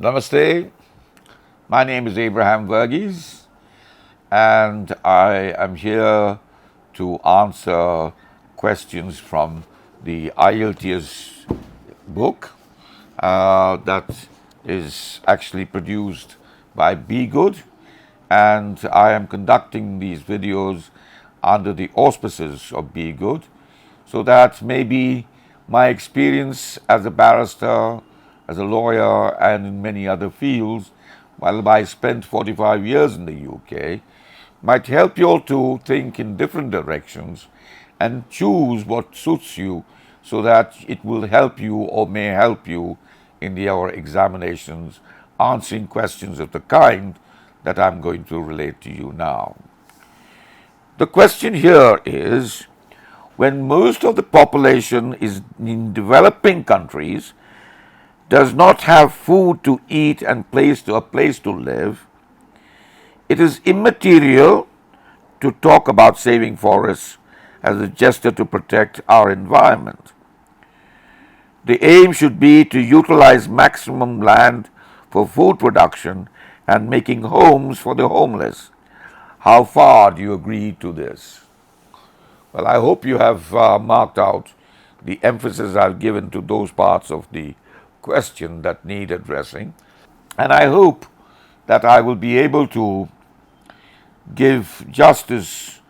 Namaste, my name is Abraham Varghese and I am here to answer questions from the IELTS book that is actually produced by B-GHUD, and I am conducting these videos under the auspices of B-GHUD so that maybe my experience as a barrister, as a lawyer, and in many other fields, while I spent 45 years in the UK, might help you all to think in different directions and choose what suits you so that it will help you or may help you in your examinations, answering questions of the kind that I'm going to relate to you now. The question here is, when most of the population is in developing countries, does not have food to eat and a place to live, it is immaterial to talk about saving forests as a gesture to protect our environment. The aim should be to utilize maximum land for food production and making homes for the homeless. How far do you agree to this? Well, I hope you have marked out the emphasis I've given to those parts of the question that need addressing, and I hope that I will be able to give justice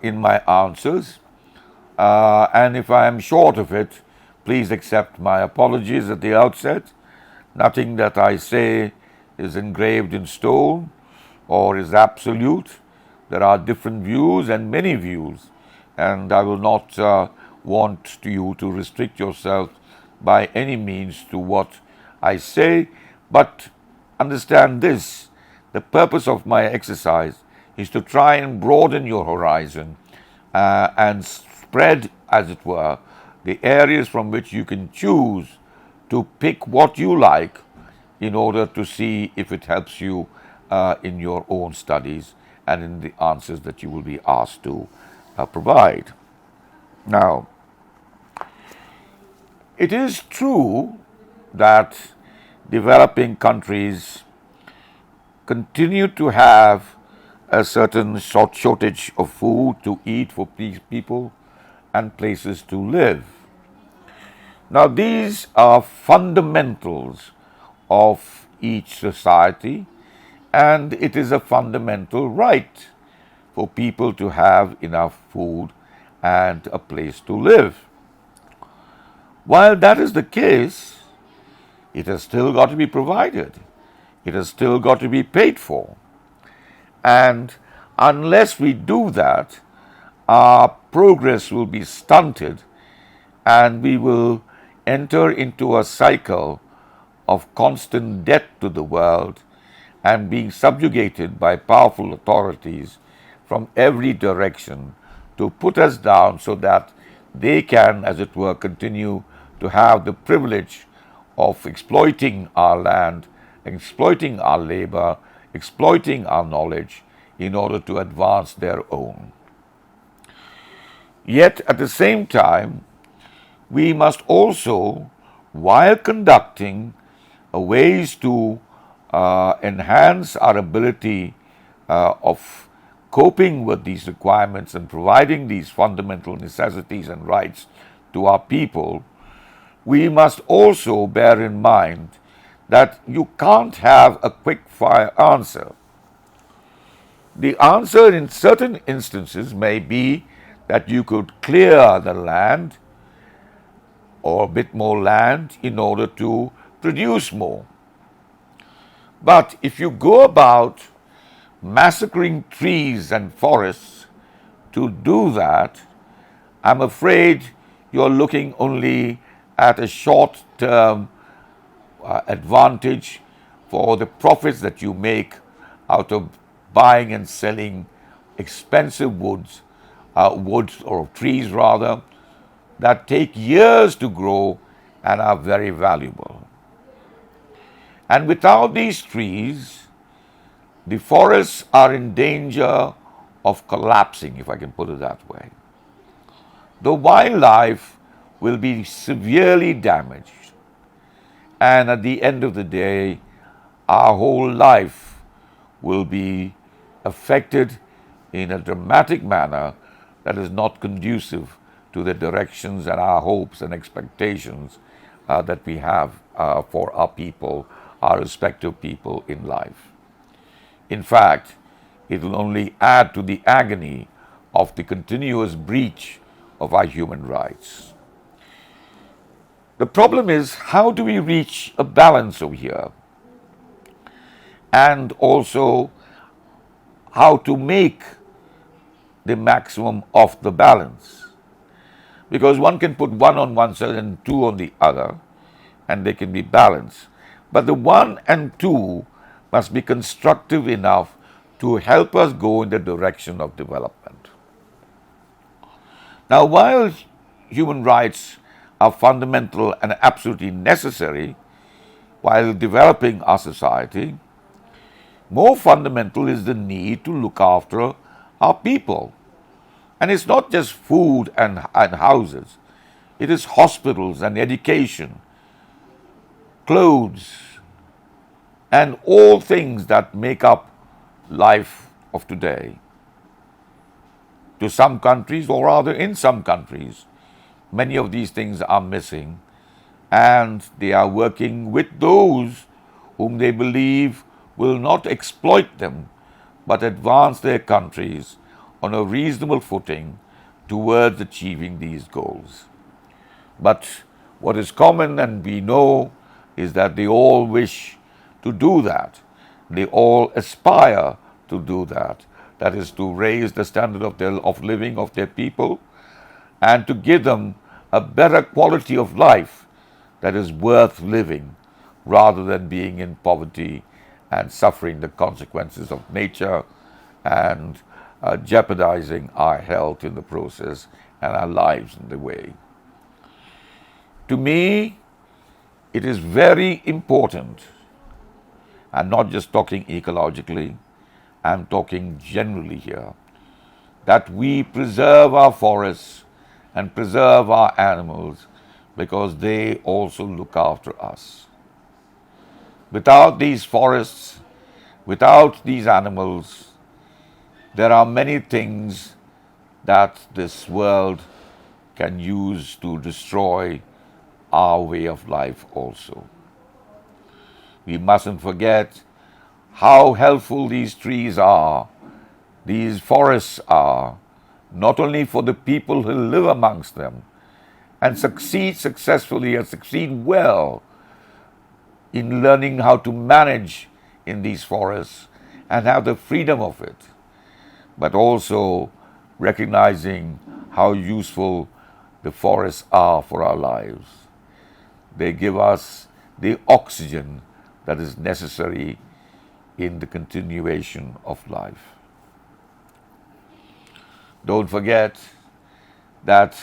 in my answers, and if I am short of it, please accept my apologies at the outset. Nothing that I say is engraved in stone or is absolute. There are different views and many views, and I will not want you to restrict yourself by any means to what I say, but understand this: the purpose of my exercise is to try and broaden your horizon and spread, as it were, the areas from which you can choose to pick what you like in order to see if it helps you in your own studies and in the answers that you will be asked to provide. Now, it is true that developing countries continue to have a certain shortage of food to eat for people and places to live. Now, these are fundamentals of each society, and it is a fundamental right for people to have enough food and a place to live. While that is the case, it has still got to be provided. It has still got to be paid for. And unless we do that, our progress will be stunted and we will enter into a cycle of constant debt to the world and being subjugated by powerful authorities from every direction to put us down so that they can, as it were, continue to have the privilege of exploiting our land, exploiting our labor, exploiting our knowledge in order to advance their own. Yet at the same time, we must also, while conducting ways to enhance our ability of coping with these requirements and providing these fundamental necessities and rights to our people, we must also bear in mind that you can't have a quick-fire answer. The answer in certain instances may be that you could clear the land or a bit more land in order to produce more. But if you go about massacring trees and forests to do that, I'm afraid you're looking only at a short-term advantage for the profits that you make out of buying and selling expensive woods or trees rather, that take years to grow and are very valuable. And without these trees, the forests are in danger of collapsing, if I can put it that way. The wildlife will be severely damaged, And at the end of the day, our whole life will be affected in a dramatic manner that is not conducive to the directions and our hopes and expectations that we have for our people, our respective people in life. In fact, it will only add to the agony of the continuous breach of our human rights. The problem is, how do we reach a balance over here? And also, how to make the maximum of the balance. Because one can put one on one side and two on the other, and they can be balanced. But the one and two must be constructive enough to help us go in the direction of development. Now, while human rights are fundamental and absolutely necessary while developing our society, more fundamental is the need to look after our people. And it's not just food and houses. It is hospitals and education, clothes, and all things that make up life of today. To some countries, or rather in some countries, many of these things are missing, and they are working with those whom they believe will not exploit them, but advance their countries on a reasonable footing towards achieving these goals. But what is common, and we know, is that they all wish to do that. They all aspire to do that. That is, to raise the standard of living of their people and to give them a better quality of life that is worth living, rather than being in poverty and suffering the consequences of nature and jeopardizing our health in the process and our lives in the way. To me, it is very important. I'm not just talking ecologically, I'm talking generally here, that we preserve our forests and preserve our animals, because they also look after us. Without these forests, without these animals, there are many things that this world can use to destroy our way of life also. We mustn't forget how helpful these trees are, these forests are, not only for the people who live amongst them and succeed successfully and succeed well in learning how to manage in these forests and have the freedom of it, but also recognizing how useful the forests are for our lives. They give us the oxygen that is necessary in the continuation of life. Don't forget that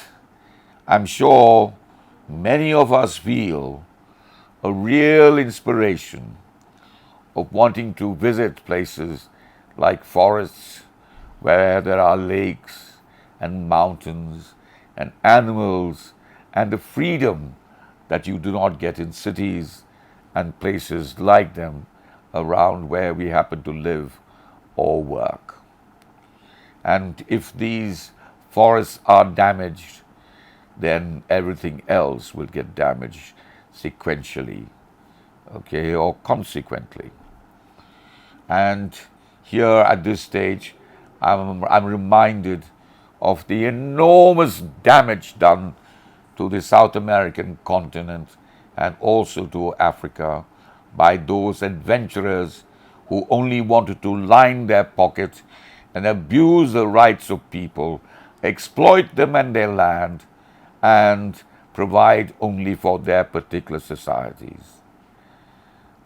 I'm sure many of us feel a real inspiration of wanting to visit places like forests where there are lakes and mountains and animals and the freedom that you do not get in cities and places like them around where we happen to live or work. And if these forests are damaged, then everything else will get damaged sequentially, okay, or consequently. And here at this stage, I'm reminded of the enormous damage done to the South American continent and also to Africa by those adventurers who only wanted to line their pockets and abuse the rights of people, exploit them and their land, and provide only for their particular societies.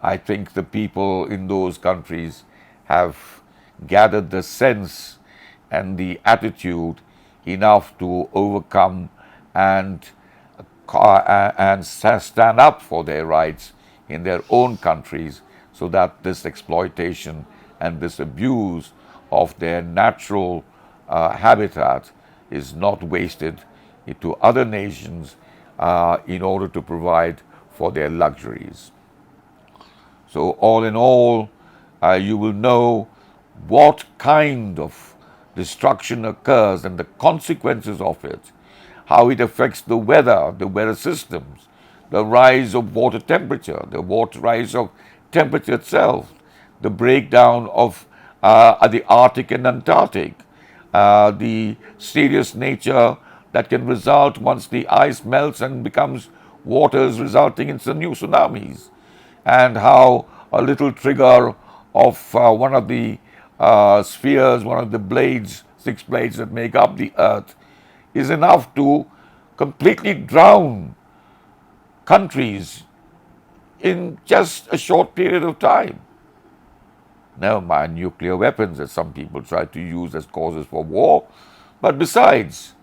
I think the people in those countries have gathered the sense and the attitude enough to overcome and stand up for their rights in their own countries, so that this exploitation and this abuse of their natural habitat is not wasted into other nations in order to provide for their luxuries. So all in all, you will know what kind of destruction occurs and the consequences of it, how it affects the weather systems, the rise of water temperature, the rise of temperature itself, the breakdown of the Arctic and Antarctic, the serious nature that can result once the ice melts and becomes waters, resulting in some new tsunamis, and how a little trigger of one of the spheres, one of the blades, 6 blades that make up the earth, is enough to completely drown countries in just a short period of time. Never mind nuclear weapons that some people try to use as causes for war. But besides,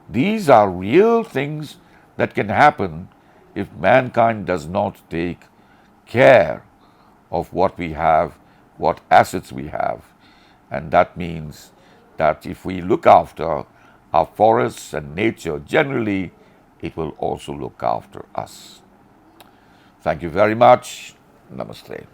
these are real things that can happen if mankind does not take care of what we have, what assets we have. And that means that if we look after our forests and nature generally, it will also look after us. Thank you very much. Namaste.